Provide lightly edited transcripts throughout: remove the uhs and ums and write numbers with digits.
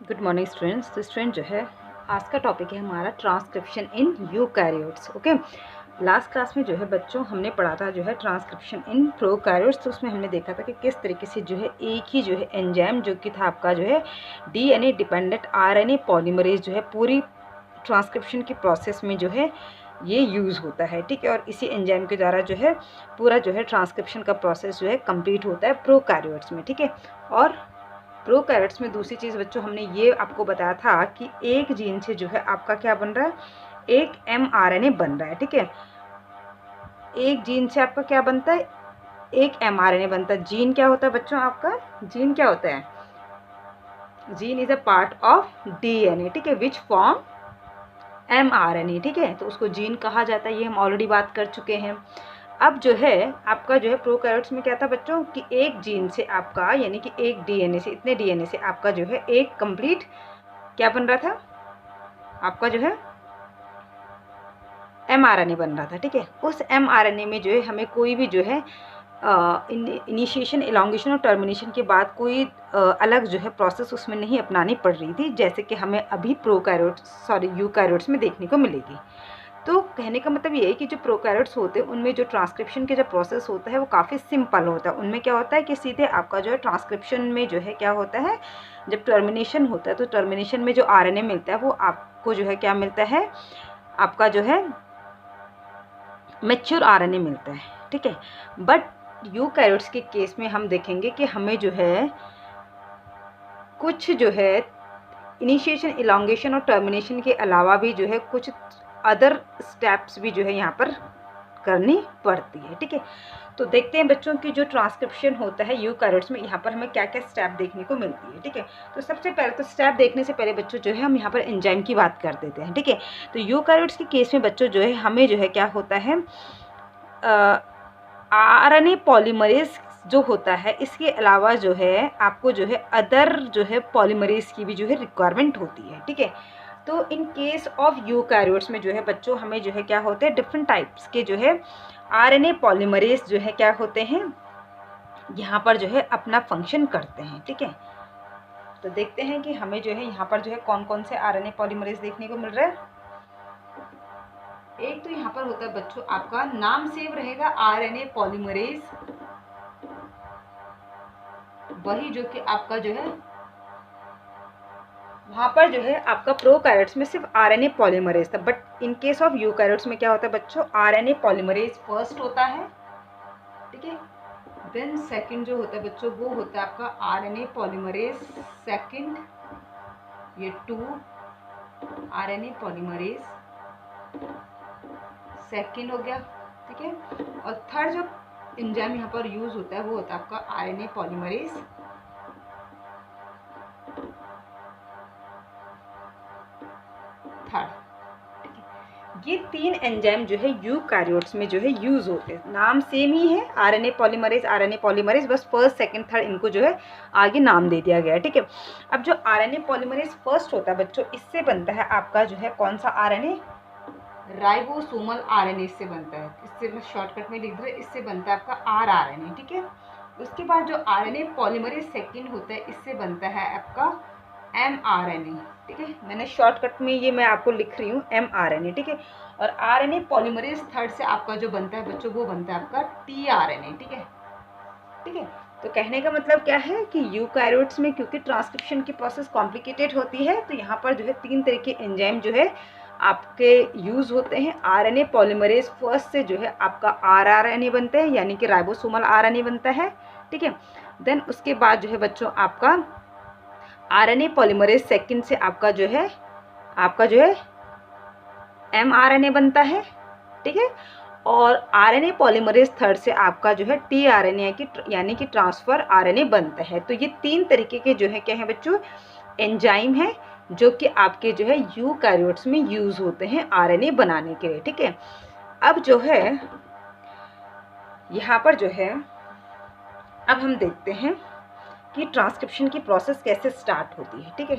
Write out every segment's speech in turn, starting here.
Good morning students. तो student जो है आज का टॉपिक है हमारा transcription in eukaryotes. Okay, last class में जो है बच्चों हमने पढ़ा था जो है ट्रांसक्रिप्शन इन प्रोकैरियोट्स। तो उसमें हमने देखा था कि किस तरीके से जो है एक ही जो है एंजाइम जो कि था आपका जो है डीएनए डिपेंडेंट आरएनए पॉलीमरेज जो है पूरी ट्रांसक्रिप्शन की प्रोसेस में जो है ये यूज़ होता है। ठीक है, और इसी एंजाइम के द्वारा जो है पूरा जो है ट्रांसक्रिप्शन का प्रोसेस जो है कंप्लीट होता है प्रोकैरियोट्स में। ठीक है, और प्रोकैरियोट्स में दूसरी चीज़ बच्चों हमने ये आपको बताया था कि एक जीन से जो है आपका क्या बन रहा है, एक mRNA बन रहा है। ठीक है, एक जीन से आपका क्या बनता है, एक mRNA बनता है। जीन क्या होता है बच्चों, आपका जीन क्या होता है, gene is a part of DNA. ठीक है, विच फॉर्म mRNA। ठीक है, तो उसको जीन कहा जाता है, ये हम ऑलरेडी बात कर चुके हैं। अब जो है आपका जो है प्रोकैरियोट्स में क्या था बच्चों कि एक जीन से आपका यानी कि एक डीएनए से, इतने डीएनए से आपका जो है एक कंप्लीट क्या बन रहा था, आपका जो है mRNA बन रहा था। ठीक है, उस mRNA में जो है हमें कोई भी जो है इनिशिएशन, इलॉन्गेशन और टर्मिनेशन के बाद कोई अलग जो है प्रोसेस उसमें नहीं अपनानी पड़ रही थी, जैसे कि हमें अभी यूकैरियोट्स में देखने को मिलेगी। तो कहने का मतलब ये है कि जो प्रोकैरियोट्स होते हैं उनमें जो ट्रांसक्रिप्शन के जो प्रोसेस होता है वो काफ़ी सिंपल होता है। उनमें क्या होता है कि सीधे आपका जो है ट्रांसक्रिप्शन में जो है क्या होता है, जब टर्मिनेशन होता है तो टर्मिनेशन में जो आरएनए मिलता है वो आपको जो है क्या मिलता है, आपका जो है मैच्योर आरएनए मिलता है। ठीक है, बट यूकैरियोट्स के केस में हम देखेंगे कि हमें जो है कुछ जो है इनिशिएशन, इलॉन्गेशन और टर्मिनेशन के अलावा भी जो है कुछ अदर स्टेप्स भी जो है यहाँ पर करनी पड़ती है। ठीक है, तो देखते हैं बच्चों की जो ट्रांसक्रिप्शन होता है यूकैरियोट्स में, यहाँ पर हमें क्या क्या स्टेप देखने को मिलती है। ठीक है, तो सबसे पहले तो स्टेप देखने से पहले बच्चों जो है हम यहाँ पर एंजाइम की बात कर देते हैं। ठीक है, तो यूकैरियोट्स के केस में बच्चों जो है हमें जो है क्या होता है, आरएनए पॉलीमरेज जो होता है, इसके अलावा जो है आपको जो है अदर जो है पॉलीमरेज की भी जो है रिक्वायरमेंट होती है। ठीक है, तो इन केस ऑफ यूकैरियोट्स में जो है बच्चों हमें जो है क्या होते हैं, डिफरेंट टाइप्स के जो है आरएनए पॉलीमरेज जो है क्या होते हैं, यहाँ पर जो है अपना फंक्शन करते हैं। ठीक है, तो देखते हैं कि हमें जो है यहाँ पर जो है कौन कौन से आरएनए पॉलीमरेज देखने को मिल रहा है। एक तो यहाँ पर होता है बच्चों आपका नाम सेव रहेगा आरएनए पॉलीमरेज, वही जो कि आपका जो है वहाँ पर जो है आपका प्रोकैरियोट्स में सिर्फ आरएनए पॉलीमरेज था, but in case of eukaryotes में क्या होता है बच्चों, आरएनए पॉलीमरेज फर्स्ट होता है। ठीक है, देन सेकंड जो होता है बच्चों वो होता है आपका आरएनए पॉलीमरेज सेकंड, ये 2 आरएनए पॉलीमरेज सेकंड हो गया। ठीक है, और थर्ड जो एंजाइम यहाँ पर यूज होता है वो होता है आपका आरएनए पॉलीमरेज थर्ड। ये 3 एंजाइम जो है यूकैरियोट्स में जो है यूज होते हैं, नाम सेम ही है आरएनए पॉलीमरेज, बस फर्स्ट सेकंड थर्ड इनको जो है आगे नाम दे दिया गया है। ठीक है, अब जो आरएनए पॉलीमरेज फर्स्ट होता है बच्चों, इससे बनता है आपका जो है कौन सा आरएनए, राइबोसोमल आरएनए इससे बनता है। इससे मैं शॉर्टकट में लिख दूँ, इससे बनता है आपका आरएनए। ठीक है, उसके बाद जो आरएनए पॉलीमरेज सेकंड होता है इससे बनता है आपका mRNA। ठीक है, मैंने शॉर्टकट में ये मैं आपको लिख रही हूँ mRNA। ठीक है, और आरएनए पॉलीमरेज थर्ड से आपका जो बनता है बच्चों वो बनता है आपका tRNA। ठीक है, ठीक है, तो कहने का मतलब क्या है कि यूकैरियोट्स में क्योंकि ट्रांसक्रिप्शन की प्रोसेस कॉम्प्लिकेटेड होती है, तो यहाँ पर जो है 3 तरह के एंजाइम जो है आपके यूज़ होते हैं। आरएनए पॉलीमरेज फर्स्ट से जो है आपका rRNA बनते हैं, यानी कि राइबोसोमल आरएनए बनता है। ठीक है, देन उसके बाद जो है बच्चों आपका आरएनए पॉलीमरेज सेकंड से आपका जो है mRNA बनता है। ठीक है, और आरएनए पॉलीमरेज थर्ड से आपका जो है tRNA की यानी कि ट्रांसफर आरएनए बनता है। तो ये 3 तरीके के जो है क्या है बच्चों, एंजाइम है जो कि आपके जो है यूकैरियोट्स में यूज होते हैं आरएनए बनाने के लिए। ठीक है, अब जो है यहाँ पर जो है अब हम देखते हैं कि ट्रांसक्रिप्शन की प्रोसेस कैसे स्टार्ट होती है। ठीक है,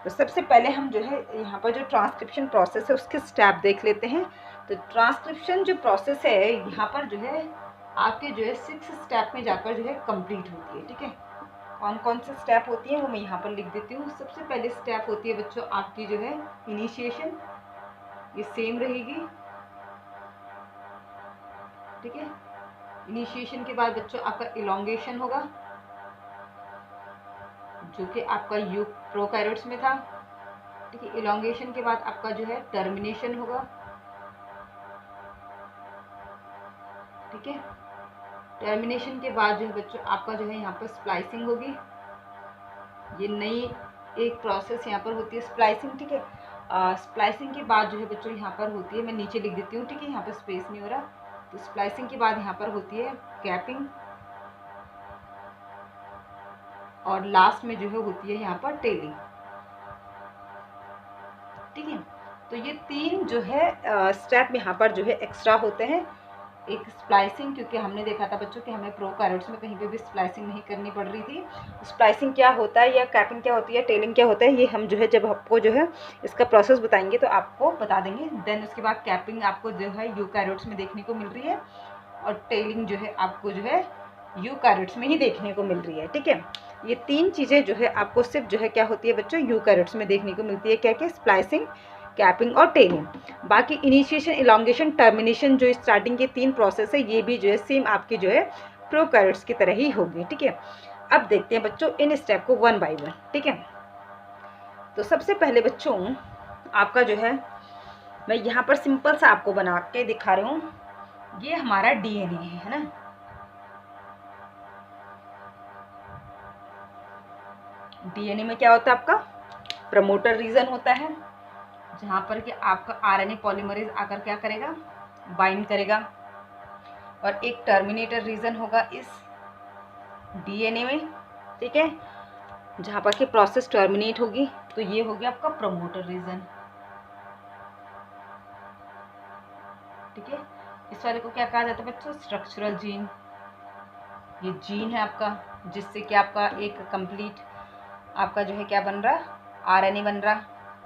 तो सबसे पहले हम जो है यहाँ पर जो ट्रांसक्रिप्शन प्रोसेस है उसके स्टेप देख लेते हैं। तो ट्रांसक्रिप्शन जो प्रोसेस है यहाँ पर जो है आपके जो है 6 स्टेप में जाकर जो है कंप्लीट होती है। ठीक है, कौन कौन से स्टेप होती है वो मैं यहाँ पर लिख देती हूँ। सबसे पहले स्टेप होती है बच्चों आपकी जो है इनिशिएशन, ये सेम रहेगी, ठीक है। इनिशिएशन के बाद बच्चों आपका इलोंगेशन होगा, जो कि आपका प्रोकैरियोट्स में था, ठीक है। इलोंगेशन के बाद आपका जो है टर्मिनेशन होगा, ठीक है। टर्मिनेशन के बाद जो है बच्चों आपका जो है यहाँ पर स्प्लाइसिंग होगी। ये नई एक प्रोसेस यहाँ पर होती है स्प्लाइसिंग, ठीक है। स्प्लाइसिंग के बाद जो है बच्चों यहाँ पर होती है, मैं नीचे लिख देती हूँ, ठीक है, यहाँ पर स्पेस नहीं हो रहा। तो स्प्लाइसिंग के बाद यहाँ पर होती है कैपिंग, और लास्ट में जो है होती है यहाँ पर टेलिंग, ठीक है। तो ये 3 जो है स्टेप यहाँ पर जो है एक्स्ट्रा होते हैं। एक स्प्लाइसिंग, क्योंकि हमने देखा था बच्चों कि हमें प्रोकैरियोट्स में कहीं पे भी स्प्लाइसिंग नहीं करनी पड़ रही थी। स्प्लाइसिंग क्या होता है या कैपिंग क्या होती है, टेलिंग क्या होता है, ये हम जो है जब आपको जो है इसका प्रोसेस बताएंगे तो आपको बता देंगे। देन उसके बाद कैपिंग आपको जो है यूकैरियोट्स में देखने को मिल रही है, और टेलिंग जो है आपको जो है यूकैरियोट्स में ही देखने को मिल रही है, ठीक है। ये 3 चीज़ें जो है आपको सिर्फ जो है क्या होती है बच्चों यूकैरियोट्स में देखने को मिलती है, क्या क्या, स्प्लाइसिंग, कैपिंग और टेलिंग। बाकी इनिशिएशन, इलोंगेशन, टर्मिनेशन जो स्टार्टिंग के 3 प्रोसेस है, ये भी जो है सेम आपकी जो है प्रोकैरियोट्स की तरह ही होगी, ठीक है। अब देखते हैं बच्चों इन स्टेप को 1 बाय 1, ठीक है। तो सबसे पहले बच्चों आपका जो है मैं यहाँ पर सिंपल सा आपको बना के दिखा रही हूँ। ये हमारा डीएनए है ना। डीएनए में क्या होता है आपका प्रमोटर रीजन होता है, जहाँ पर कि आपका आरएनए पॉलीमरेज आकर क्या करेगा, बाइंड करेगा। और एक टर्मिनेटर रीजन होगा इस डीएनए में, ठीक है, जहाँ पर कि प्रोसेस टर्मिनेट होगी। तो ये हो गया आपका प्रमोटर रीजन, ठीक है। इस वाले को क्या कहा जाता है बच्चों, स्ट्रक्चरल जीन। ये जीन है आपका, जिससे कि आपका एक कंप्लीट आपका जो है क्या बन रहा, आरएनए बन रहा,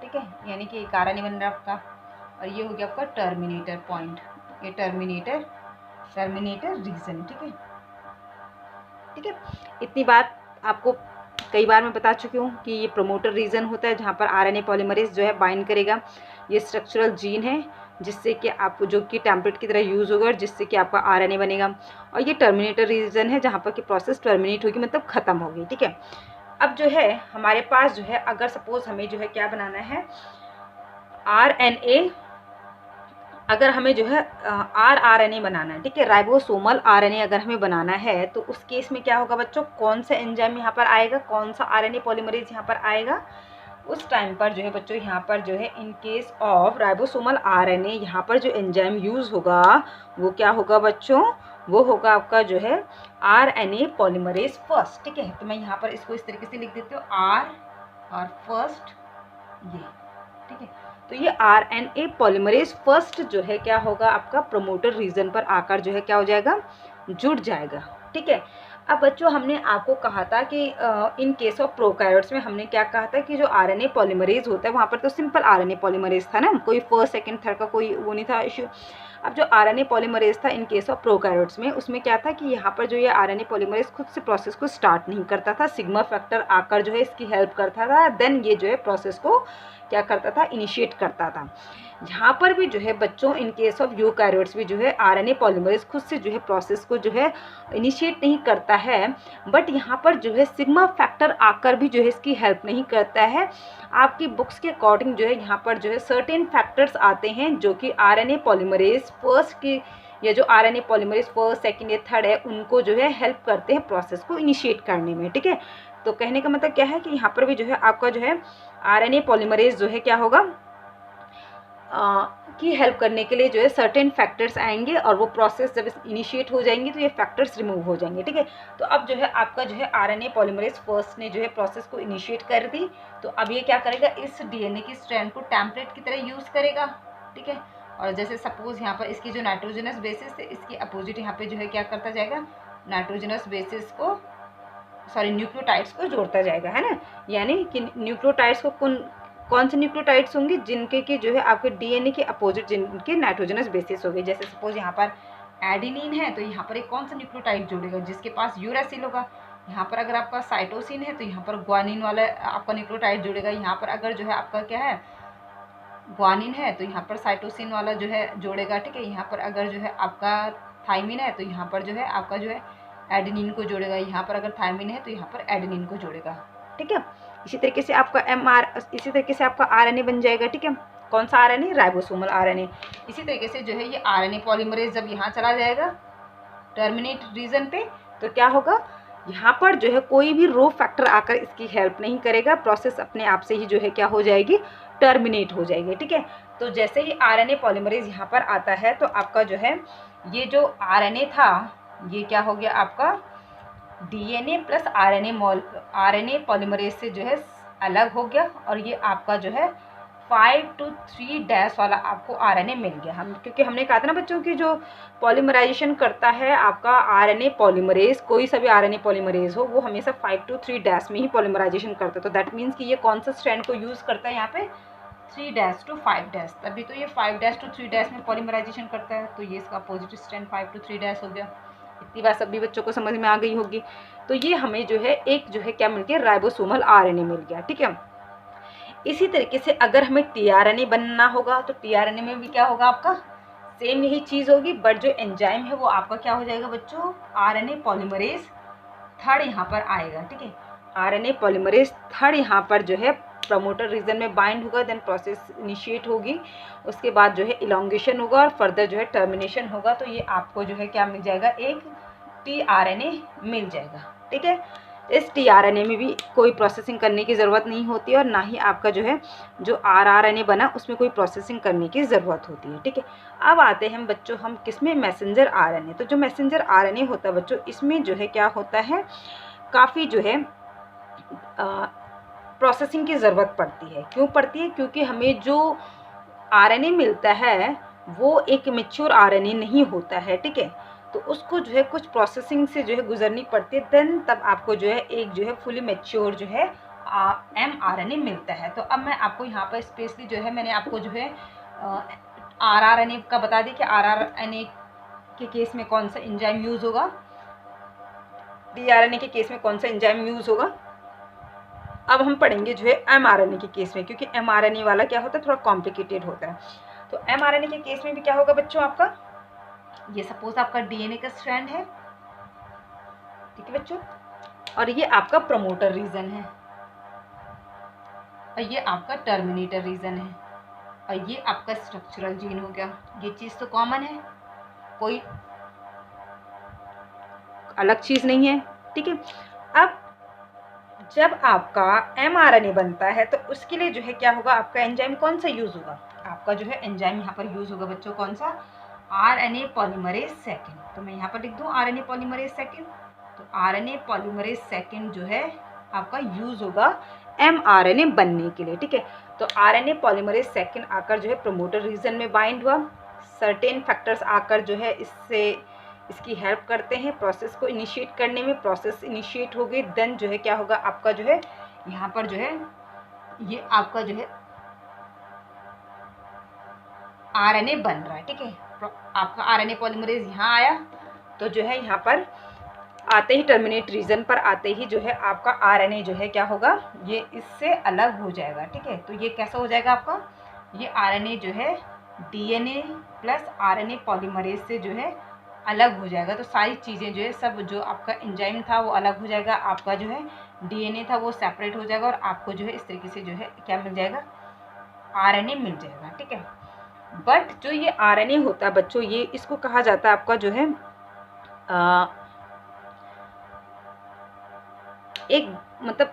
ठीक है, यानी कि एक आरएनए बन रहा आपका। और ये हो गया आपका टर्मिनेटर पॉइंट, ये टर्मिनेटर रीजन, ठीक है, ठीक है। इतनी बात आपको कई बार मैं बता चुकी हूँ कि ये प्रमोटर रीजन होता है, जहाँ पर आरएनए पॉलीमरेज जो है बाइंड करेगा। ये स्ट्रक्चरल जीन है, जिससे कि आपको जो कि टेम्पलेट की तरह यूज़ होगा, जिससे कि आपका आरएनए बनेगा। और ये टर्मिनेटर रीजन है, जहाँ पर कि प्रोसेस टर्मिनेट होगी, मतलब ख़त्म होगी, ठीक है। अब जो है हमारे पास जो है अगर सपोज हमें जो है क्या बनाना है आरएनए, अगर हमें जो है आरएनए बनाना है, ठीक है, राइबोसोमल आरएनए अगर हमें बनाना है, तो उस केस में क्या होगा बच्चों, कौन सा एंजाइम यहाँ पर आएगा, कौन सा आरएनए पॉलीमरेज यहाँ पर आएगा। उस टाइम पर जो है बच्चों यहाँ पर जो है in case of ribosomal RNA यहाँ पर जो एंजाइम यूज़ होगा वो क्या होगा बच्चों, वो होगा आपका जो है आरएनए पॉलीमरेज फर्स्ट, ठीक है। तो मैं यहाँ पर इसको इस तरीके से लिख देती हूँ, आर और फर्स्ट, ये, ठीक है। तो ये आरएनए पॉलीमरेज फर्स्ट जो है क्या होगा आपका प्रमोटर रीजन पर आकर जो है क्या हो जाएगा, जुड़ जाएगा, ठीक है। अब बच्चों हमने आपको कहा था कि इन केस ऑफ प्रोकैरियोट्स में हमने क्या कहा था कि जो आरएनए पॉलीमरेज होता है वहाँ पर तो सिंपल आरएनए पॉलीमरेज था ना, कोई फर्स्ट सेकंड थर्ड का कोई वो नहीं था इशू। अब जो आरएनए पॉलीमरेज था इन केस ऑफ प्रोकैरियोट्स में, उसमें क्या था कि यहाँ पर जो ये आरएनए पॉलीमरेज खुद से प्रोसेस को स्टार्ट नहीं करता था, सिग्मा फैक्टर आकर जो है इसकी हेल्प करता था, देन ये जो है प्रोसेस को क्या करता था, इनिशिएट करता था। यहाँ पर भी जो है बच्चों इन केस ऑफ यूकैरियोट्स भी जो है आरएनए पॉलीमरेज खुद से जो है प्रोसेस को जो है इनिशिएट नहीं करता है, बट यहाँ पर जो है सिग्मा फैक्टर आकर भी जो है इसकी हेल्प नहीं करता है। आपकी बुक्स के अकॉर्डिंग जो है यहाँ पर जो है सर्टेन फैक्टर्स आते हैं जो कि आरएनए पॉलीमरेज फर्स्ट की, या जो आरएनए पॉलीमरेज फर्स्ट सेकंड या थर्ड है, उनको जो है हेल्प करते हैं प्रोसेस को इनिशिएट करने में, ठीक है। तो कहने का मतलब क्या है कि यहाँ पर भी जो है आपका जो है आरएनए पॉलीमरेज जो है क्या होगा की हेल्प करने के लिए जो है सर्टेन फैक्टर्स आएंगे, और वो प्रोसेस जब इनिशिएट हो जाएंगे तो ये फैक्टर्स रिमूव हो जाएंगे, ठीक है। तो अब जो है आपका जो है आरएनए पॉलीमरेज फर्स्ट ने जो है प्रोसेस को इनिशिएट कर दी, तो अब ये क्या करेगा, इस डीएनए की स्ट्रैंड को टेम्पलेट की तरह यूज़ करेगा, ठीक है। और जैसे सपोज यहाँ पर इसकी जो नाइट्रोजनस बेसिस है, इसके अपोजिट यहाँ पे जो है क्या करता जाएगा, नाइट्रोजनस बेसिस को न्यूक्लियोटाइड्स को जोड़ता जाएगा, है ना। यानी कि न्यूक्लियोटाइड्स को कौन से न्यूक्लियोटाइड्स होंगे, जिनके कि जो है आपके डीएनए के अपोजिट जिनके नाइट्रोजनस बेसिस हो गए। जैसे सपोज यहाँ पर एडेनिन है, तो यहाँ पर एक कौन सा न्यूक्लियोटाइड जोड़ेगा, जिसके पास यूरासिल होगा। यहाँ पर अगर आपका साइटोसिन है तो यहाँ पर ग्वानिन वाला आपका न्यूक्लियोटाइड जुड़ेगा। यहाँ पर अगर जो है आपका क्या है ग्वानिन है तो यहाँ पर साइटोसिन वाला जो है जोड़ेगा, ठीक है। यहाँ पर अगर जो है आपका थाइमिन है तो यहाँ पर जो है आपका जो है एडेनिन को जोड़ेगा। यहाँ पर अगर थाइमिन है तो यहाँ पर एडेनिन को जोड़ेगा, ठीक है। इसी तरीके से आपका आरएनए बन जाएगा, ठीक है। कौन सा आरएनए? Ribosomal RNA. इसी तरीके से जो है ये आरएनए पॉलीमरेज जब यहाँ चला जाएगा टर्मिनेट रीजन पे, तो क्या होगा, यहाँ पर जो है कोई भी रो फैक्टर आकर इसकी हेल्प नहीं करेगा, प्रोसेस अपने आप से ही जो है क्या हो जाएगी, टर्मिनेट हो जाएगी, ठीक है। तो जैसे ही आरएनए पॉलीमरेज यहाँ पर आता है तो आपका जो है ये जो आरएनए था ये क्या हो गया आपका डीएनए प्लस आरएनए पॉलीमरेज से जो है अलग हो गया, और ये आपका जो है 5 to 3' वाला आपको आरएनए मिल गया। क्योंकि हमने कहा था ना बच्चों की जो पॉलीमराइजेशन करता है आपका आरएनए पॉलीमरेज, कोई सा भी आरएनए पॉलीमरेज हो वो हमेशा 5 to 3' में ही पॉलीमराइजेशन करता है। तो दैट मीन्स कि ये कौन सा स्ट्रैंड को यूज़ करता है यहाँ पे 3' to 5', तभी तो ये 5' to 3' में पॉलीमराइजेशन करता है। तो ये इसका पॉजिटिव स्ट्रैंड 5 to 3' हो गया। इतनी बात सभी बच्चों को समझ में आ गई होगी। तो ये हमें जो है एक जो है क्या मिल गया, राइबोसोमल आरएनए मिल गया, ठीक है। इसी तरीके से अगर हमें टीआरएनए बनना होगा तो टीआरएनए में भी क्या होगा आपका सेम यही चीज़ होगी, बट जो एंजाइम है वो आपका क्या हो जाएगा बच्चों, आरएनए पॉलीमरेज थर्ड यहाँ पर आएगा, ठीक है। आरएनए पॉलीमरेज थर्ड यहाँ पर जो है प्रमोटर रीजन में बाइंड होगा, देन प्रोसेस इनिशिएट होगी, उसके बाद जो है इलोंगेशन होगा और फर्दर जो है टर्मिनेशन होगा। तो ये आपको जो है क्या मिल जाएगा, एक टीआरएनए मिल जाएगा, ठीक है। इस टीआरएनए में भी कोई प्रोसेसिंग करने की ज़रूरत नहीं होती और ना ही आपका जो है जो आरआरएनए बना उसमें कोई प्रोसेसिंग करने की ज़रूरत होती है, ठीक है। अब आते हैं बच्चों हम किसमें, मैसेंजर आरएनए। तो जो मैसेंजर आरएनए होता है बच्चों, इसमें जो है क्या होता है, काफ़ी जो है प्रोसेसिंग की ज़रूरत पड़ती है। क्यों पड़ती है? क्योंकि हमें जो आरएनए मिलता है वो एक मैच्योर आरएनए नहीं होता है, ठीक है। तो उसको जो है कुछ प्रोसेसिंग से जो है गुजरनी पड़ती है, देन तब आपको जो है एक जो है फुली मैच्योर जो है mRNA मिलता है। तो अब मैं आपको यहाँ पर स्पेशली जो है मैंने आपको जो है rRNA का बता दी कि rRNA के केस में कौन सा एंजाइम यूज़ होगा, tRNA के केस में कौन सा एंजाइम यूज़ होगा। अब हम पढ़ेंगे जो है mRNA के केस में, क्योंकि mRNA वाला क्या होता है थोड़ा कॉम्प्लिकेटेड होता है। तो mRNA के केस में भी क्या होगा बच्चों, आपका ये सपोज आपका डीएनए का स्ट्रैंड है, ठीक है बच्चों, और ये आपका प्रमोटर रीजन है और ये आपका टर्मिनेटर रीजन है और ये आपका स्ट्रक्चरल जीन हो गया। ये चीज़ तो कॉमन है, कोई अलग चीज़ नहीं है, ठीक है। अब जब आपका mRNA बनता है तो उसके लिए जो है क्या होगा, आपका एंजाइम कौन सा यूज़ होगा, आपका जो है एंजाइम यहाँ पर यूज़ होगा बच्चों कौन सा, आरएनए पॉलीमरेज सेकेंड। तो मैं यहाँ पर लिख दूँ आरएनए पॉलीमरेज सेकेंड। तो आरएनए पॉलीमरेज सेकेंड जो है आपका यूज़ होगा mRNA बनने के लिए, ठीक है। तो आरएनए पॉलीमरेज सेकेंड आकर जो है प्रमोटर रीजन में बाइंड हुआ, सर्टेन फैक्टर्स आकर जो है इसकी हेल्प करते हैं प्रोसेस को इनिशिएट करने में। प्रोसेस इनिशिएट हो गई, देन जो है क्या होगा, आपका जो है यहाँ पर जो है ये आपका जो है आरएनए बन रहा है, ठीक है। आपका आरएनए पॉलीमरेज यहाँ आया तो जो है यहाँ पर आते ही टर्मिनेट रीजन पर आते ही जो है आपका आरएनए जो है क्या होगा, ये इससे अलग हो जाएगा, ठीक है। तो ये कैसा हो जाएगा आपका, ये आरएनए जो है डीएनए प्लस आरएनए पॉलीमरेज से जो है अलग हो जाएगा। तो सारी चीज़ें जो है सब जो आपका एंजाइम था वो अलग हो जाएगा, आपका जो है डीएनए था वो सेपरेट हो जाएगा और आपको जो है इस तरीके से जो है क्या मिल जाएगा, आरएनए मिल जाएगा, ठीक है। बट जो ये आरएनए होता है बच्चों, ये इसको कहा जाता है आपका जो है एक मतलब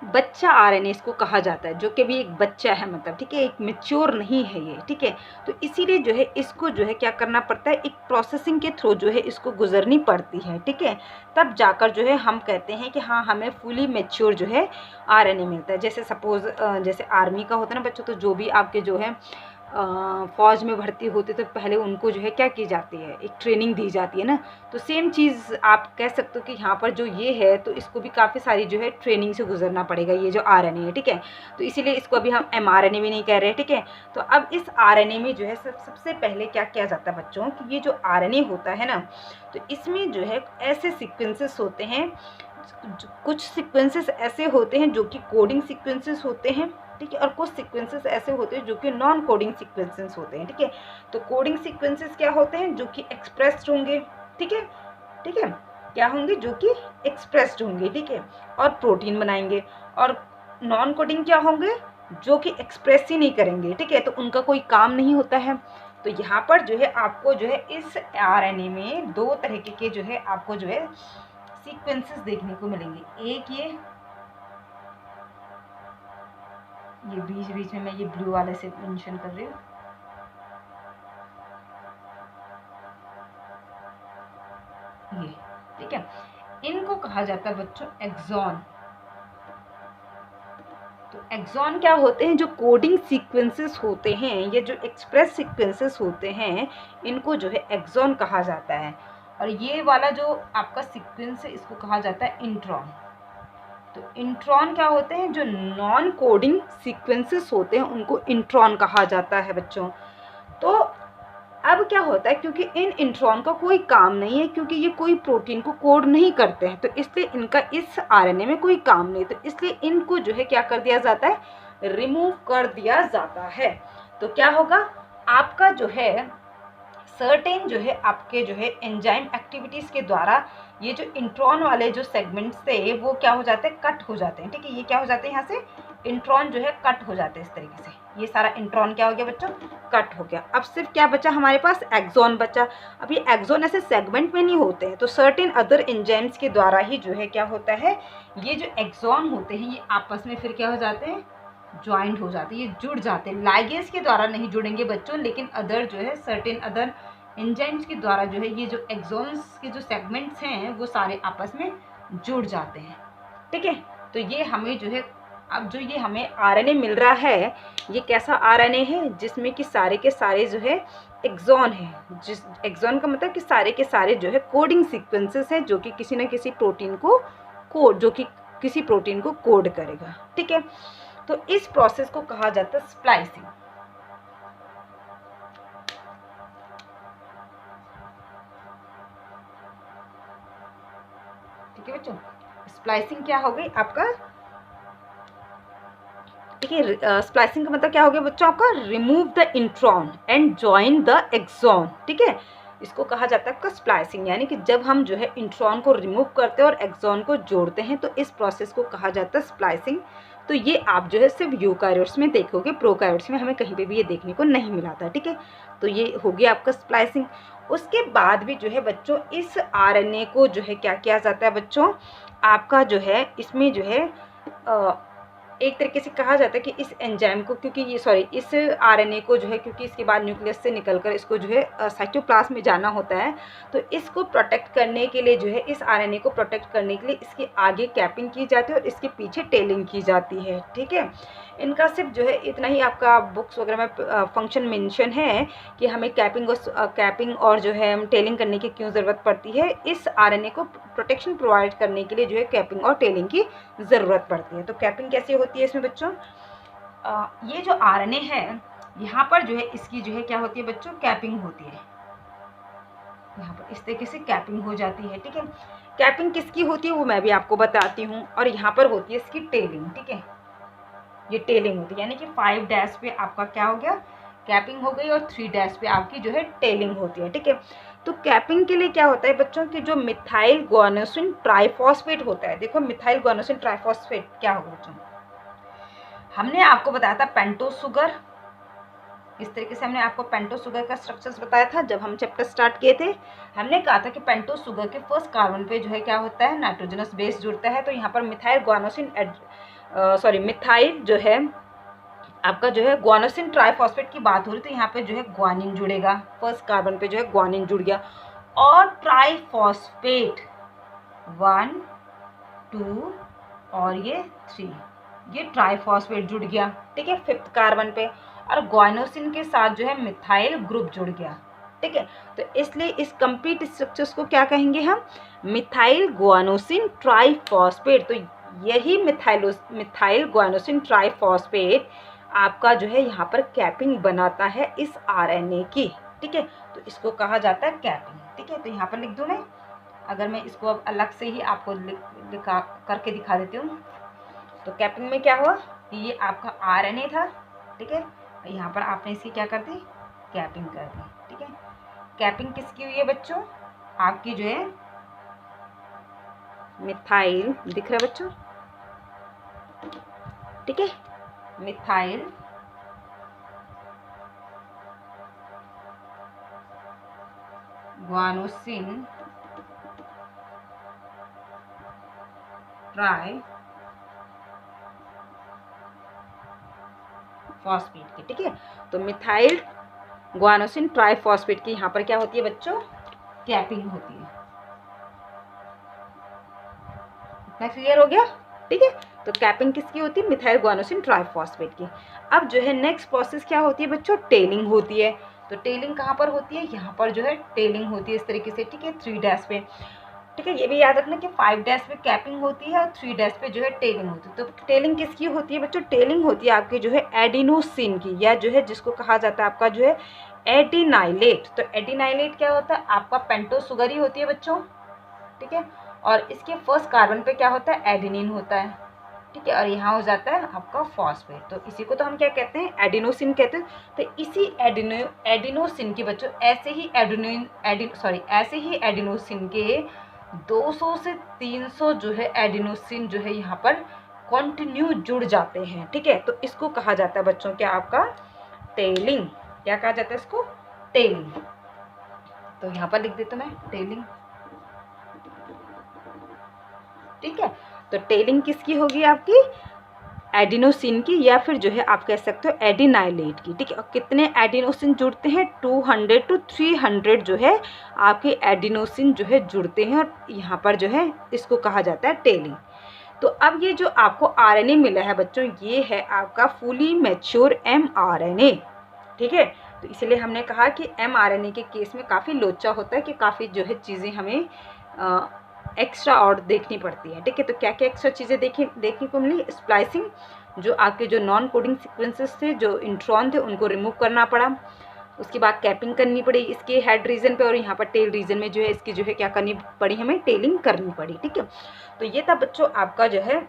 बच्चा आरएनए इसको कहा जाता है, जो कि भी एक बच्चा है मतलब, ठीक है, एक मैच्योर नहीं है ये, ठीक है। तो इसीलिए जो है इसको जो है क्या करना पड़ता है, एक प्रोसेसिंग के थ्रू जो है इसको गुजरनी पड़ती है, ठीक है। तब जाकर जो है हम कहते हैं कि हाँ हमें फुली मैच्योर जो है आरएनए मिलता है। जैसे सपोज जैसे आर्मी का होता है ना बच्चों, तो जो भी आपके जो है फ़ौज में भर्ती होते तो पहले उनको जो है क्या की जाती है, एक ट्रेनिंग दी जाती है ना। तो सेम चीज़ आप कह सकते हो कि यहाँ पर जो ये है तो इसको भी काफ़ी सारी जो है ट्रेनिंग से गुजरना पड़ेगा, ये जो आरएनए है, ठीक है। तो इसीलिए इसको अभी हम mRNA भी नहीं कह रहे हैं, ठीक है। तो अब इस आरएनए में जो है सबसे पहले क्या किया जाता है बच्चों कि ये जो आरएनए होता है ना, तो इसमें जो है ऐसे सीक्वेंसेस होते हैं कुछ सीक्वेंसेस ऐसे होते हैं जो कि कोडिंग सीक्वेंसेस होते हैं, ठीक है, और कुछ सीक्वेंसेस ऐसे होते हैं जो कि नॉन कोडिंग सीक्वेंसेस होते हैं, ठीक है। तो कोडिंग सीक्वेंसेस क्या होते हैं, जो कि एक्सप्रेस्ड होंगे, ठीक है, ठीक है, क्या होंगे, जो कि एक्सप्रेस्ड होंगे, ठीक है, और प्रोटीन बनाएंगे। और नॉन कोडिंग क्या होंगे, जो कि एक्सप्रेस ही नहीं करेंगे, ठीक है, तो उनका कोई काम नहीं होता है। तो यहाँ पर जो है आपको जो है इस आरएनए में दो तरह के जो है आपको जो है सीक्वेंसेस देखने को मिलेंगे। एक ये बीच बीच में मैं ये ब्लू वाले से मेंशन कर रही हूँ, ये, ठीक है, इनको कहा जाता है बच्चों एक्सॉन। तो एक्सॉन क्या होते हैं, जो कोडिंग सीक्वेंसेस होते हैं, ये जो एक्सप्रेस सीक्वेंसेस होते हैं, इनको जो है एक्सॉन कहा जाता है। और ये वाला जो आपका सीक्वेंस है इसको कहा जाता है इंट्रॉन। तो इंट्रॉन क्या होते हैं, जो नॉन कोडिंग सीक्वेंसेस होते हैं उनको इंट्रॉन कहा जाता है बच्चों। तो अब क्या होता है, क्योंकि इन इंट्रॉन का कोई काम नहीं है, क्योंकि ये कोई प्रोटीन को कोड नहीं करते हैं, तो इसलिए इनका इस आरएनए में कोई काम नहीं, तो इसलिए इनको जो है क्या कर दिया जाता है, रिमूव कर दिया जाता है। तो क्या होगा, आपका जो है सर्टेन जो है आपके जो है एंजाइम एक्टिविटीज़ के द्वारा ये जो इंट्रॉन वाले जो सेगमेंट्स थे वो क्या हो जाते हैं, कट हो जाते हैं, ठीक है, ये क्या हो जाते हैं, यहाँ से इंट्रॉन जो है कट हो जाते हैं इस तरीके से। ये सारा इंट्रॉन क्या हो गया बच्चों, कट हो गया। अब सिर्फ क्या बचा हमारे पास, एक्सॉन बचा। अब ये एक्सॉन ऐसे सेगमेंट में नहीं होते हैं, तो सर्टेन अदर एंजाइम्स के द्वारा ही जो है क्या होता है, ये जो एक्सॉन होते हैं ये आपस में फिर क्या हो जाते हैं, ज्वाइंट हो जाते हैं, ये जुड़ जाते हैं। लाइगेज के द्वारा नहीं जुड़ेंगे बच्चों, लेकिन अदर जो है सर्टेन अदर एंजाइम्स के द्वारा जो है ये जो एक्सॉन्स के जो सेगमेंट्स हैं वो सारे आपस में जुड़ जाते हैं, ठीक है। तो ये हमें जो है, अब जो ये हमें आरएनए मिल रहा है, ये कैसा आरएनए है, जिसमें कि सारे के सारे जो है एक्सॉन है। जिस एक्सॉन का मतलब कि सारे के सारे जो है कोडिंग सीक्वेंसेस हैं, जो कि किसी न किसी प्रोटीन को कोड, जो कि किसी प्रोटीन को कोड करेगा, ठीक है। तो इस प्रोसेस को कहा जाता है स्प्लाइसिंग। ठीक है बच्चों, स्प्लाइसिंग क्या हो गई आपका, ठीक है, स्प्लाइसिंग का मतलब क्या हो गया बच्चों आपका, remove the intron and join the exon, ठीक है, इसको कहा जाता है आपका स्प्लाइसिंग। यानी कि जब हम जो है इंट्रॉन को रिमूव करते हैं और एक्सॉन को जोड़ते हैं तो इस प्रोसेस को कहा जाता है स्प्लाइसिंग। तो ये आप जो है सिर्फ यूकैरियोट्स में देखोगे, प्रोकैरियोट्स में हमें कहीं पे भी ये देखने को नहीं मिला था, ठीक है। तो ये हो गया आपका स्प्लाइसिंग। उसके बाद भी जो है बच्चों इस आरएनए को जो है क्या किया जाता है बच्चों, आपका जो है इसमें जो है एक तरीके से कहा जाता है कि इस एंजाइम को, क्योंकि ये इस आरएनए को जो है, क्योंकि इसके बाद न्यूक्लियस से निकलकर इसको जो है साइटोप्लाज्म में जाना होता है, तो इसको प्रोटेक्ट करने के लिए जो है, इस आरएनए को प्रोटेक्ट करने के लिए इसके आगे कैपिंग की जाती है और इसके पीछे टेलिंग की जाती है, ठीक है। इनका सिर्फ जो है इतना ही आपका बुक्स वगैरह में फंक्शन मेंशन है कि हमें कैपिंग और जो है टेलिंग करने की क्यों ज़रूरत पड़ती है। इस आरएनए को प्रोटेक्शन प्रोवाइड करने के लिए जो है कैपिंग और टेलिंग की ज़रूरत पड़ती है। तो कैपिंग कैसे होती है इसमें बच्चों, ये जो आरएनए है यहाँ पर जो है इसकी जो है क्या होती है बच्चों, कैपिंग होती है, यहाँ पर इस तरीके से कैपिंग हो जाती है, ठीक है। कैपिंग किसकी होती है वो मैं भी आपको बताती हूँ, और यहाँ पर होती है इसकी टेलिंग, ठीक है, ये टेलिंग होती है, यानी कि 5 डैश पे आपका क्या हो गया, कैपिंग हो गई, और 3 डैश पे आपकी जो है टेलिंग होती है, ठीक है। तो कैपिंग के लिए क्या होता है बच्चों की, जो मिथाइल गुआनोसिन ट्राइफॉस्फेट होता है, देखो मिथाइल गुआनोसिन ट्राइफॉस्फेट क्या होगा बच्चों, हमने आपको बताया था पेंटोस शुगर, इस तरीके से हमने आपको पेंटोस शुगर का स्ट्रक्चर्स बताया था जब हम चैप्टर स्टार्ट किए थे। हमने कहा था कि पेंटोस शुगर के फर्स्ट कार्बन पे जो है क्या होता है, नाइट्रोजनस बेस जुड़ता है। तो यहाँ पर मिथाइल गुआनोसिन मिथाइल जो है आपका जो है गुआनोसिन ट्राइफॉस्फेट की बात हो रही, तो यहाँ पे जो है ग्वानिन जुड़ेगा, फर्स्ट कार्बन पे जो है ग्वानिन जुड़ गया, और ट्राइफॉस्फेट 1 2 और ये 3, ये ट्राइफॉस्फेट जुड़ गया, ठीक है, 5th कार्बन पे, और ग्वानोसिन के साथ जो है मिथाइल ग्रुप जुड़ गया, ठीक है। तो इसलिए इस कंप्लीट स्ट्रक्चर्स को क्या कहेंगे हम, मिथाइल गुआनोसिन ट्राइफॉस्फेट। तो यही मिथाइल गुआनोसिन ट्राइफॉस्फेट आपका जो है यहाँ पर कैपिंग बनाता है इस आरएनए की, ठीक है। तो इसको कहा जाता है कैपिंग, ठीक है। तो यहाँ पर लिख दूँ मैं अगर मैं इसको अब अलग से ही आपको लिखा करके दिखा देती हूँ, तो कैपिंग में क्या हुआ, ये आपका RNA था, ठीक है, यहाँ पर आपने इसकी क्या कर दी, कैपिंग कर दी, ठीक है। कैपिंग किसकी हुई है बच्चों, आपकी जो है मिथाइल, दिख रहा है बच्चों, ठीक है, मिथाइल ग्वानोसिन ट्राई फॉस्फेट की, ठीक है। तो मिथाइल ग्वानोसिन ट्राइफॉस्फेट की यहाँ पर क्या होती है बच्चों, कैपिंग होती है। इतना क्लियर हो गया, ठीक है। तो कैपिंग किसकी होती है, मिथाइल ग्वानोसिन ट्राइफॉस्फेट की। अब जो है नेक्स्ट प्रोसेस क्या होती है बच्चों, टेलिंग होती है। तो टेलिंग कहाँ पर होती है, यहाँ पर जो है टेलिंग होती है इस तरीके से, ठीक है, 3' पे, ठीक है। ये भी याद रखना कि 5' पे कैपिंग होती है और 3' पे जो है टेलिंग होती है। तो टेलिंग किसकी होती है बच्चों, टेलिंग होती है आपकी जो है एडिनोसिन की, या जो है जिसको कहा जाता है आपका जो है एडिनाइलेट। तो एडिनाइलेट क्या होता है, आपका पेंटोस शुगर ही होती है बच्चों, ठीक है, और इसके फर्स्ट कार्बन पे क्या होता है, एडेनिन होता है, ठीक है, और यहाँ हो जाता है आपका फॉस्फेट। तो इसी को तो हम क्या कहते हैं, एडिनोसिन कहते हैं। तो इसी एडिनोसिन के बच्चों ऐसे ही ऐसे ही एडिनोसिन के 200 से 300 जो है एडिनोसिन जो है यहाँ पर कंटिन्यू जुड़ जाते हैं, ठीक है। तो इसको कहा जाता है बच्चों क्या, आपका टेलिंग। क्या कहा जाता है इसको, टेलिंग। तो यहाँ पर लिख देता मैं टेलिंग, ठीक है। तो टेलिंग किसकी होगी, आपकी एडिनोसिन की, या फिर जो है आप कह सकते हो एडिनाइलेट की, ठीक है। और कितने एडिनोसिन जुड़ते हैं, 200 to 300 जो है आपके एडिनोसिन जो है जुड़ते हैं, और यहाँ पर जो है इसको कहा जाता है टेलिंग। तो अब ये जो आपको RNA मिला है बच्चों, ये है आपका फुली मैच्योर mRNA, ठीक है। तो इसलिए हमने कहा कि mRNA के केस में काफ़ी लोचा होता है, कि काफ़ी जो है चीज़ें हमें एक्स्ट्रा और देखनी पड़ती है, ठीक है। तो क्या क्या एक्स्ट्रा चीज़ें देखने को मिली, स्प्लाइसिंग, जो आपके जो नॉन कोडिंग सीक्वेंसेस थे, जो इंट्रॉन थे, उनको रिमूव करना पड़ा। उसके बाद कैपिंग करनी पड़ी इसके हेड रीजन पे, और यहाँ पर टेल रीजन में जो है इसकी जो है क्या करनी पड़ी, हमें टेलिंग करनी पड़ी, ठीक है। तो ये था बच्चों आपका जो है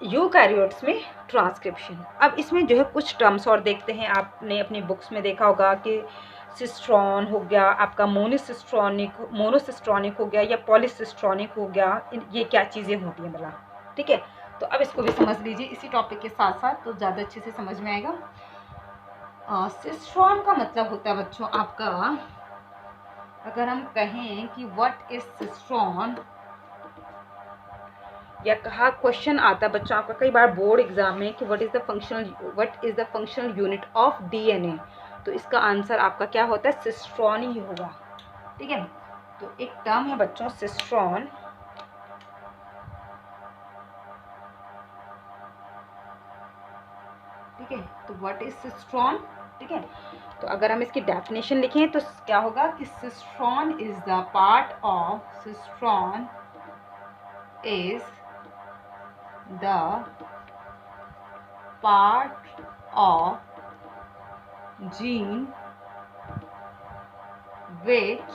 यूकैरियोट्स में ट्रांसक्रिप्शन। अब इसमें जो है कुछ टर्म्स और देखते हैं, आपने अपनी बुक्स में देखा होगा कि सिस्ट्रॉन हो गया आपका, मोनोसिस्ट्रॉनिक हो गया, या पॉलीसिस्ट्रॉनिक हो गया, ये क्या चीज़ें होती हैं भला, ठीक है। तो अब इसको भी समझ लीजिए इसी टॉपिक के साथ साथ, तो ज़्यादा अच्छे से समझ में आएगा। सिस्ट्रॉन का मतलब होता है बच्चों आपका, अगर हम कहें कि व्हाट इज सिस्ट्रॉन, या कहा क्वेश्चन आता है बच्चों आपका कई बार बोर्ड एग्जाम में कि what is the functional unit of DNA, तो इसका आंसर आपका क्या होता है, सिस्ट्रॉन ही होगा, ठीक है। तो एक टर्म है बच्चों सिस्ट्रॉन, ठीक है। तो व्हाट इज सिस्ट्रॉन, ठीक है। तो अगर हम इसकी डेफिनेशन लिखें तो क्या होगा कि cistron is the part of, cistron is the part of gene which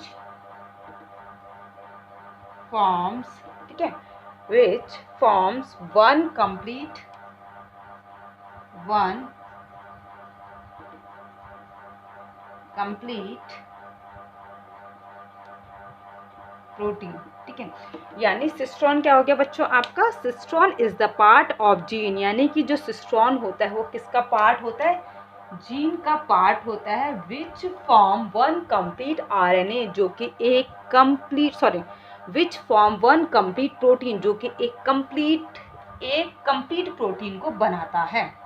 forms, ठीक है, which forms one complete protein, ठीक है। यानी सिस्ट्रॉन क्या हो गया बच्चों आपका, cistron is the part of gene, यानी कि जो सिस्ट्रॉन होता है वो किसका पार्ट होता है, जीन का पार्ट होता है, which form one complete RNA, जो कि एक which form one complete protein, जो कि एक कंप्लीट प्रोटीन को बनाता है।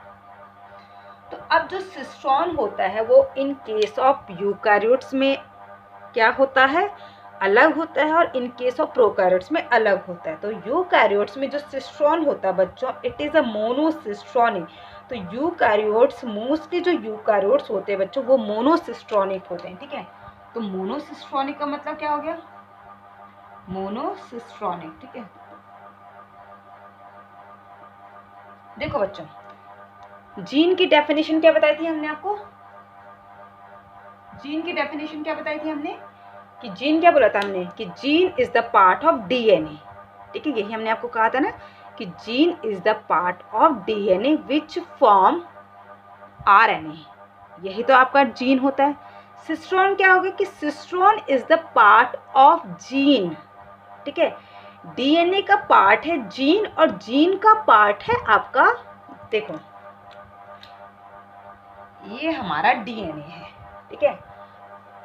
तो अब जो सिस्ट्रॉन होता है वो इन केस ऑफ यूकैरियोट्स में क्या होता है, अलग होता है, और इन केस ऑफ प्रोकैरियोट्स में अलग होता है। तो यूकैरियोट्स में जो सिस्ट्रॉन होता है बच्चों, इट इज़ अ मोनोसिस्ट्रॉनिक। तो यूकैरियोट्स, मोस्टली जो यूकैरियोट्स होते हैं बच्चों वो मोनोसिस्ट्रॉनिक होते हैं, ठीक है। तो मोनोसिस्ट्रॉनिक का मतलब क्या हो गया, मोनोसिस्ट्रॉनिक, ठीक है। देखो बच्चों, जीन की डेफिनेशन क्या बताई थी हमने आपको, जीन की डेफिनेशन क्या बताई थी हमने, कि जीन क्या बोला था हमने कि gene is the part of DNA. ठीक है, यही हमने आपको कहा था ना कि gene is the part of DNA which form RNA. यही तो आपका जीन होता है। सिस्ट्रॉन क्या होगा कि cistron is the part of gene. ठीक है, डीएनए का पार्ट है जीन और जीन का पार्ट है आपका, देखो ये हमारा डीएनए है। ठीक है,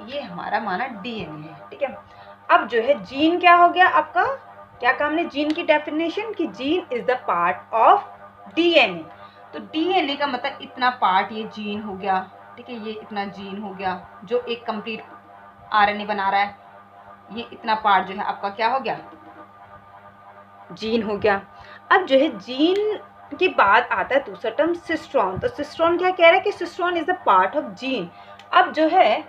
ये हमारा माना डीएनए है। ठीक है, अब जो है जीन क्या हो गया आपका, क्या कहा हमने जीन की डेफिनेशन कि gene is the part of DNA. तो डीएनए का मतलब इतना पार्ट ये जीन हो गया। ठीक है, ये इतना जीन हो गया जो एक कंप्लीट आरएनए बना रहा है। ये इतना पार्ट जो है आपका क्या हो गया, जीन हो गया। अब जो है जीन के बाद आता है दूसरा टर्म सिस्ट्रॉन। तो सिस्ट्रॉन क्या कह रहा है कि cistron is the part of gene. अब जो है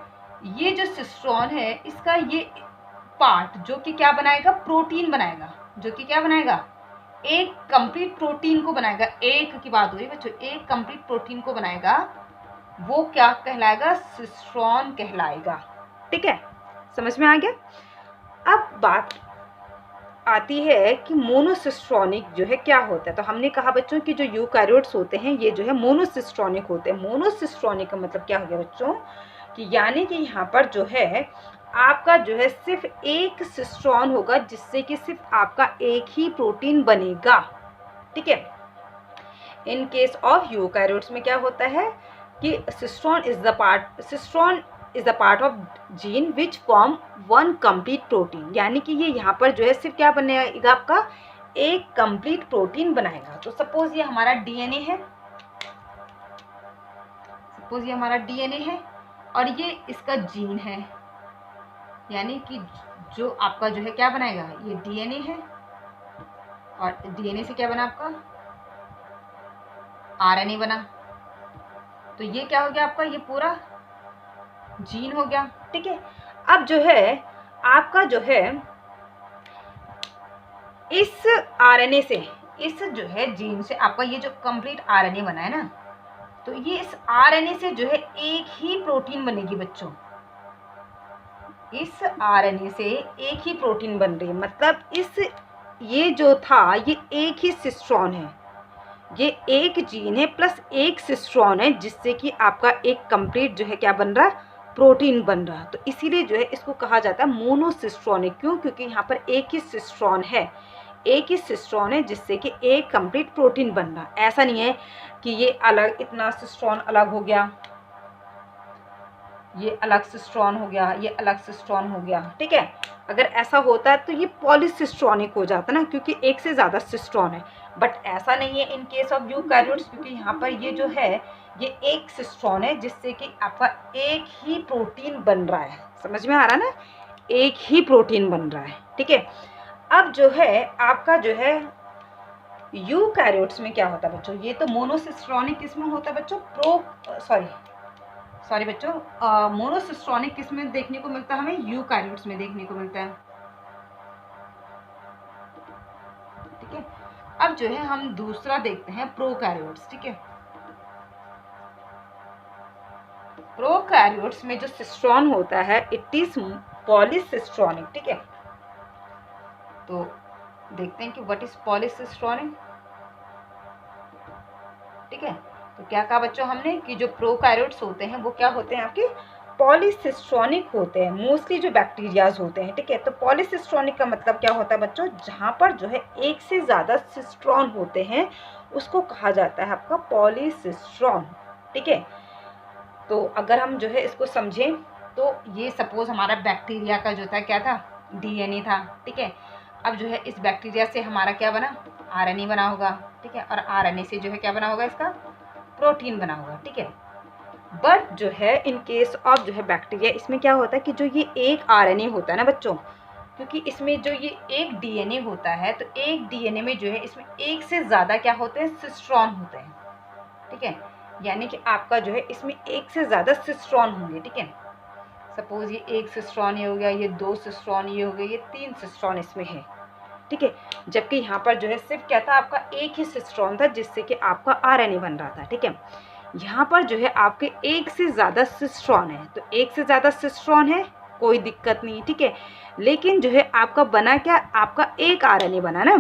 ये जो सिस्ट्रॉन है इसका ये पार्ट जो कि क्या बनाएगा, प्रोटीन बनाएगा, जो कि क्या बनाएगा, एक कंप्लीट प्रोटीन को बनाएगा। एक की बात हो रही है बच्चों, एक कंप्लीट प्रोटीन को बनाएगा, वो क्या कहलाएगा, सिस्ट्रॉन कहलाएगा। ठीक है, समझ में आ गया। अब बात आती है कि मोनोसिस्ट्रॉनिक जो है क्या होता है। तो हमने कहा बच्चों कि जो यूकैरियोट्स होते हैं ये जो है मोनोसिस्ट्रॉनिक होते हैं। मोनोसिस्ट्रॉनिक का मतलब क्या हो गया बच्चों कि यानी कि यहाँ पर जो है आपका जो है सिर्फ एक सिस्ट्रॉन होगा जिससे कि सिर्फ आपका एक ही प्रोटीन बनेगा। ठीक है, इन केस ऑफ यूकैरियोट्स में क्या होता है कि cistron is the part of gene which form one complete protein. यानी कि ये यहाँ पर जो है सिर्फ क्या बनेगा, आपका एक कंप्लीट प्रोटीन बनाएगा। तो सपोज ये हमारा डीएनए है, सपोज ये हमारा डीएनए है और ये इसका जीन है। यानी कि जो आपका जो है क्या बनाएगा, ये डीएनए है और डीएनए से क्या बना आपका आरएनए बना। तो ये क्या हो गया आपका, ये पूरा जीन हो गया। ठीक है, अब जो है आपका जो है इस आरएनए से, इस जो है जीन से आपका ये जो कंप्लीट आरएनए बना है ना, तो ये इस आरएनए से जो है एक ही प्रोटीन बनेगी बच्चों। इस आरएनए से एक ही प्रोटीन बन रही है, मतलब इस ये जो था ये एक ही सिस्ट्रॉन है, ये एक जीन है प्लस एक सिस्ट्रॉन है जिससे कि आपका एक कंप्लीट जो है क्या बन रहा है, प्रोटीन बन रहा है। तो इसीलिए जो है इसको कहा जाता है मोनोसिस्ट्रॉनिक। क्यों, क्योंकि यहाँ पर एक ही सिस्ट्रॉन है, एक ही सिस्ट्रॉन है जिससे कि एक कंप्लीट प्रोटीन बन रहा है। ऐसा नहीं है कि ये अलग, इतना सिस्ट्रॉन अलग हो गया, ये अलग सिस्ट्रॉन हो गया, ये अलग सिस्ट्रॉन हो गया। ठीक है, अगर ऐसा होता है तो ये पॉलीसिस्ट्रॉनिक हो जाता ना, क्योंकि एक से ज़्यादा सिस्ट्रॉन है। बट ऐसा नहीं है इन केस ऑफ यूकैरियोट्स, क्योंकि यहाँ पर ये जो है ये एक सिस्ट्रॉन है जिससे कि आपका एक ही प्रोटीन बन रहा है। समझ में आ रहा है ना, एक ही प्रोटीन बन रहा है। ठीक है, अब जो है आपका जो है यूकैरियोट्स में क्या होता है बच्चों, ये तो मोनोसिस्ट्रॉनिक किसमें होता है बच्चों, सॉरी बच्चों, मोनोसिस्ट्रॉनिक किसमें देखने को मिलता है, हमें यूकैरियोट्स में देखने को मिलता है। ठीक है, अब जो है हम दूसरा देखते हैं प्रोकैरियोट्स। ठीक है, प्रोकैरियोट्स में जो सिस्ट्रॉन होता है इट इज पॉलीसिस्ट्रॉनिक। ठीक है, तो देखते हैं कि व्हाट इज पॉलीसिस्ट्रॉनिक। ठीक है, तो क्या कहा बच्चों हमने कि जो प्रोकैरियोट्स होते हैं वो क्या होते हैं, आपके पॉलीसिस्ट्रॉनिक होते हैं, मोस्टली जो बैक्टीरियाज होते हैं। ठीक है, तो पॉलीसिस्ट्रॉनिक का मतलब क्या होता है बच्चों, जहाँ पर जो है एक से ज़्यादा सिस्ट्रॉन होते हैं उसको कहा जाता है आपका पॉलीसिस्ट्रॉन। ठीक है, तो अगर हम जो है इसको समझें तो ये सपोज हमारा बैक्टीरिया का जो था क्या था, डीएनए था। ठीक है, अब जो है इस बैक्टीरिया से हमारा क्या बना, आरएनए बना होगा। ठीक है, और आरएनए से जो है क्या बना होगा, इसका प्रोटीन बना होगा। ठीक है, बट जो है इन केस ऑफ जो है बैक्टीरिया, इसमें क्या होता है कि जो ये एक आरएनए होता है ना बच्चों, क्योंकि इसमें जो ये एक डीएनए होता है तो एक डीएनए में जो है इसमें एक से ज़्यादा क्या होते हैं, सिस्ट्रॉन होते हैं। ठीक है, यानी कि आपका जो है इसमें एक से ज़्यादा सिस्ट्रॉन होंगे। ठीक है, सपोज ये एक सिस्ट्रॉन ये हो गया, ये दो सिस्ट्रॉन ये हो गए, ये तीन सिस्ट्रॉन इसमें है। ठीक है, जबकि यहाँ पर जो है सिर्फ क्या था, आपका एक ही सिस्ट्रॉन था जिससे कि आपका आरएनए बन रहा था। ठीक है, यहाँ पर जो है आपके एक से ज़्यादा सिस्ट्रॉन है, तो एक से ज़्यादा सिस्ट्रॉन है कोई दिक्कत नहीं, ठीक है। लेकिन जो है आपका बना क्या, आपका एक आरएनए बना ना,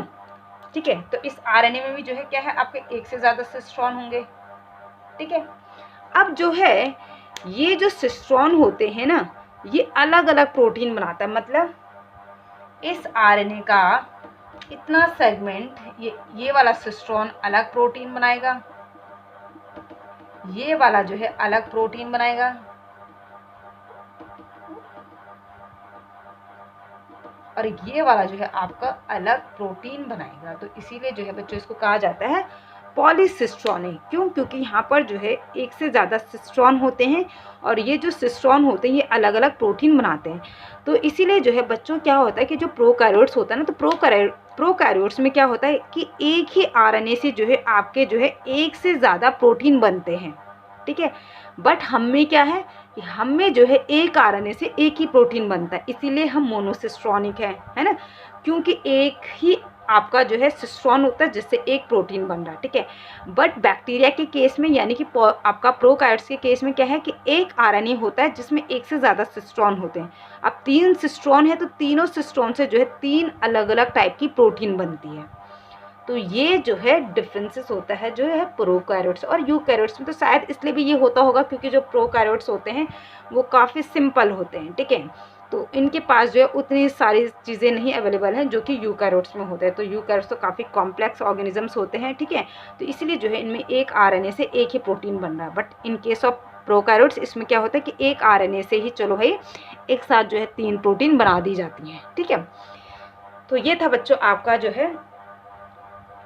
ठीक है। तो इस आरएनए में भी जो है क्या है, आपके एक से ज़्यादा सिस्ट्रॉन होंगे, ठीक है। अब जो है ये जो सिस्ट्रॉन होते हैं ना, ये अलग अलग प्रोटीन बनाता है। मतलब इस आरएनए का इतना सेगमेंट, ये वाला सिस्ट्रॉन अलग प्रोटीन बनाएगा, ये वाला जो है अलग प्रोटीन बनाएगा, और ये वाला जो है आपका अलग प्रोटीन बनाएगा। तो इसीलिए जो है बच्चों इसको कहा जाता है पॉलीसिस्ट्रॉनिक। क्यों? क्योंकि यहाँ पर जो है एक से ज़्यादा सिस्ट्रॉन होते हैं, और ये जो सिस्ट्रॉन होते हैं ये अलग अलग प्रोटीन बनाते हैं। तो इसीलिए जो है बच्चों क्या होता है कि जो प्रोकैरियोट्स होता है ना, तो प्रोकैरियोट्स में क्या होता है कि एक ही आरएनए से जो है आपके जो है एक से ज़्यादा प्रोटीन बनते हैं, ठीक है। बट हम में क्या है कि हम में जो है एक आरएनए से एक ही प्रोटीन बनता है, इसीलिए हम मोनोसिस्ट्रॉनिक है ना। क्योंकि एक ही आपका जो है सिस्ट्रॉन होता है जिससे एक प्रोटीन बन रहा है, ठीक है। बट बैक्टीरिया के केस में यानी कि आपका प्रोकैरियोट्स के केस में क्या है कि एक आरएनए होता है जिसमें एक से ज़्यादा सिस्ट्रॉन होते हैं। अब 3 सिस्ट्रॉन है तो तीनों सिस्ट्रॉन से जो है 3 अलग अलग टाइप की प्रोटीन बनती है। तो ये जो है डिफरेंसेस होता है जो है प्रोकैरियोट्स और यूकैरियोट्स में। तो शायद इसलिए भी ये होता होगा क्योंकि जो प्रोकैरियोट्स होते हैं वो काफ़ी सिंपल होते हैं, ठीक है। तो इनके पास जो है उतनी सारी चीज़ें नहीं अवेलेबल हैं जो कि यूकैरियोट्स में होते हैं। तो यूकैरियोट्स तो काफ़ी कॉम्प्लेक्स ऑर्गेनिजम्स होते हैं, ठीक है। तो इसीलिए जो है इनमें एक आरएनए से एक ही प्रोटीन बन रहा है। But in case of prokaryotes इसमें क्या होता है कि एक आरएनए से ही चलो भाई एक साथ जो है 3 प्रोटीन बना दी जाती हैं, ठीक है। तो ये था बच्चों आपका जो है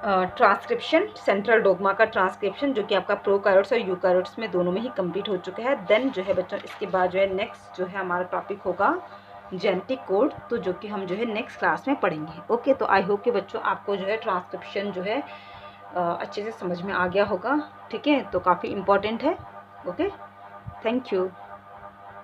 ट्रांसक्रिप्शन, सेंट्रल डोग्मा का ट्रांसक्रिप्शन, जो कि आपका प्रोकैरियोट्स और यूकैरियोट्स में दोनों में ही कंप्लीट हो चुका है। देन जो है बच्चों इसके बाद जो है नेक्स्ट जो है हमारा टॉपिक होगा जेनेटिक कोड, तो जो कि हम जो है नेक्स्ट क्लास में पढ़ेंगे। ओके, तो आई होप कि बच्चों आपको जो है ट्रांसक्रिप्शन जो है अच्छे से समझ में आ गया होगा, ठीक है। तो काफ़ी इम्पॉर्टेंट है। Okay, thank you.